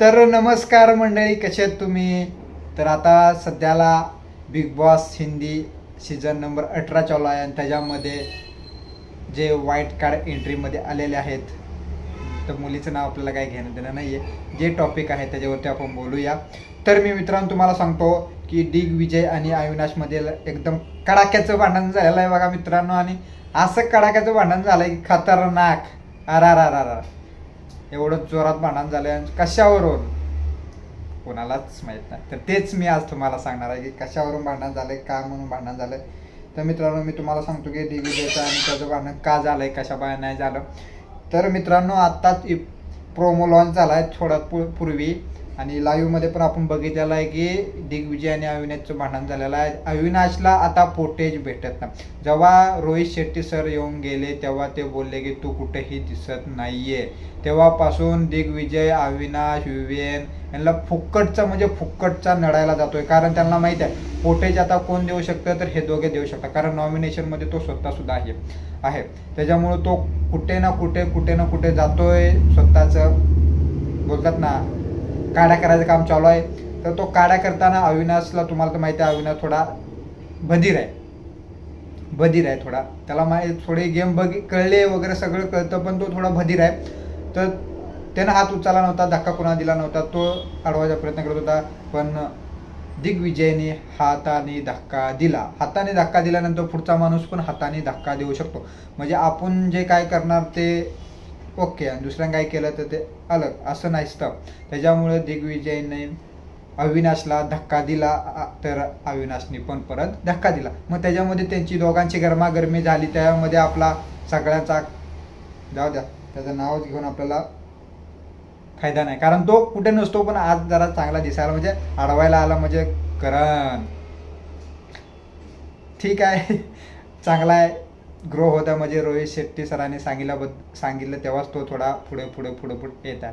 तर नमस्कार मंडळी, कसे आहेत तुम्ही? तर आता सध्याला big boss Hindi season number 18 चालू आहे आणि त्याच्यामध्ये जे वाईट कार्ड एंट्रीमध्ये आलेले आहेत, तर मुलीचं नाव आपल्याला काही घेणं देणं नाही आहे. जे टॉपिक आहे त्याच्यावरती आपण बोलूया. तर मी मित्रांनो तुम्हाला सांगतो की दिग्विजय आणि अविनाशमध्ये एकदम कडाक्याचं भांडण झालेलं आहे बघा मित्रांनो. आणि असं कडाक्याचं भांडण झालं आहे की खतरनाक. अरा एवढं जोरात भांडण झालं आहे. कशावरून कोणालाच माहीत नाही. तर तेच मी आज तुम्हाला सांगणार आहे की कशावरून भांडण झालं आहे, का म्हणून भांडण झालं आहे. तर मित्रांनो मी तुम्हाला सांगतो की दिग्विजयचं आणि त्याचं भांडण का झालं आहे, कशा बाहेर नाही झालं. तर मित्रांनो आत्ताच प्रोमो लॉन्च झाला आहे थोड्या पूर्वी आणि लाईव्हमध्ये पण आपण बघितलेलं आहे की दिग्विजय आणि अविनाशचं भांडण झालेलं आहे. अविनाशला आता फुटेज भेटत नाही. जेव्हा रोहित शेट्टी सर येऊन गेले तेव्हा ते बोलले की तू कुठेही दिसत नाहीये. तेव्हापासून दिग्विजय, अविनाश, विवेन यांना फुक्कटचा नडायला जातोय. कारण त्यांना माहीत आहे फुटेज आता कोण देऊ शकतं, तर हे दोघे देऊ शकतात. कारण नॉमिनेशनमध्ये तो स्वतः सुद्धा आहे. त्याच्यामुळं तो कुठे ना कुठे जातोय. स्वतःचं बोलतात ना काड्या करायचं काम चालू आहे. तर तो काड्या करताना अविनाशला तुम्हाला तर माहिती आहे अविनाश थोडा बधीर आहे थोडा. त्याला थोडी गेम कळले वगैरे सगळं कळतं, पण तो थोडा बधीर आहे. तर त्यानं हात उचलला नव्हता, धक्का कोणाला दिला नव्हता. तो अडवायचा प्रयत्न करत होता, पण दिग्विजयने हाताने धक्का दिला. हाताने धक्का दिल्यानंतर पुढचा माणूस पण हाताने धक्का देऊ शकतो. म्हणजे आपण जे काय करणार ते ओके आणि दुसऱ्यानं काय केलं तर ते अलग, असं नसतं. त्याच्यामुळे दिग्विजयने अविनाशला धक्का दिला, तर अविनाशने पण परत धक्का दिला. मग त्याच्यामध्ये त्यांची दोघांची गरमागरमी झाली. त्यामध्ये आपला सगळ्यांचा जाऊ द्या, त्याचं नाव घेऊन आपल्याला फायदा नाही. कारण तो कुठे नसतो, पण आज जरा चांगला दिसायला म्हणजे अडवायला आला म्हणजे करण ठीक आहे, चांगला आहे, ग्रो होता. म्हणजे रोहित शेट्टी सरांनी सांगितलं तेव्हाच तो थोडा पुढे येत आहे.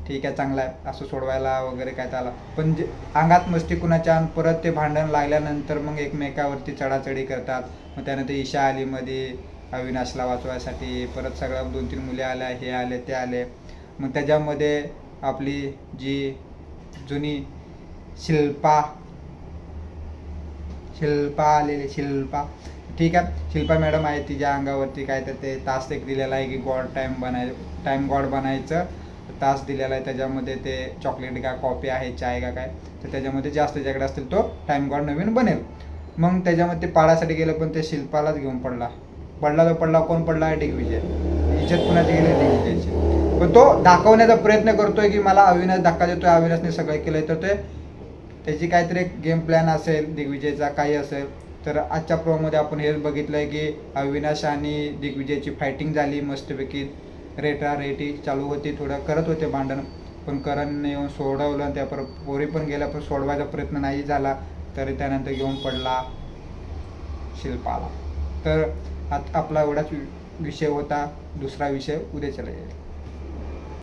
ठीक आहे, चांगला आहे. असं सोडवायला वगैरे काय त्याला, पण जे अंगात मस्ती कुणाच्या परत ते भांडण लागल्यानंतर मग एकमेकावरती चढाचढी करतात. मग त्यानंतर ईशा आली मध्ये अविनाशला वाचवायसाठी, परत सगळ्या 2-3 मुले आल्या, हे आले ते आले. मग त्याच्यामध्ये आपली जी जुनी शिल्पा आलेली ठीक आहे, शिल्पा मॅडम आहे. तिच्या अंगावरती काय तर ते टास्क एक दिलेला आहे की टाइम गॉड बनायचं टास्क दिलेला आहे. त्याच्यामध्ये ते चॉकलेट का कॉफी आहे, चाय का काय, तर त्याच्यामध्ये जास्त ज्याकडे असतील तो टाइम गॉड नवीन बनेल. मग त्याच्यामध्ये ते पाडायसाठी गेलं, पण ते शिल्पालाच घेऊन पडला. कोण पडला? दिग्विजय. इज्जत कुणाची गेली? दिग्विजयची. पण तो दाखवण्याचा प्रयत्न करतोय की मला अविनाश धक्का देतोय, अविनाशने सगळं केलंय. तर त्याची काहीतरी एक गेम प्लॅन असेल दिग्विजयचा, काही असेल. तर आजच्या प्रोमध्ये आपण हेच बघितलंय की अविनाश आणि दिग्विजयची फायटिंग झाली मस्तपैकी. रेटी चालू होती, थोडं करत होते भांडण, पण करणने येऊन सोडवलं. त्या पोरी पण गेल्या, पण सोडवायचा प्रयत्न नाही झाला. तरी त्यानंतर घेऊन पडला शिल्पाला. तर आपला एवढाच विषय होता. दुसरा विषय उद्या चला जाईल.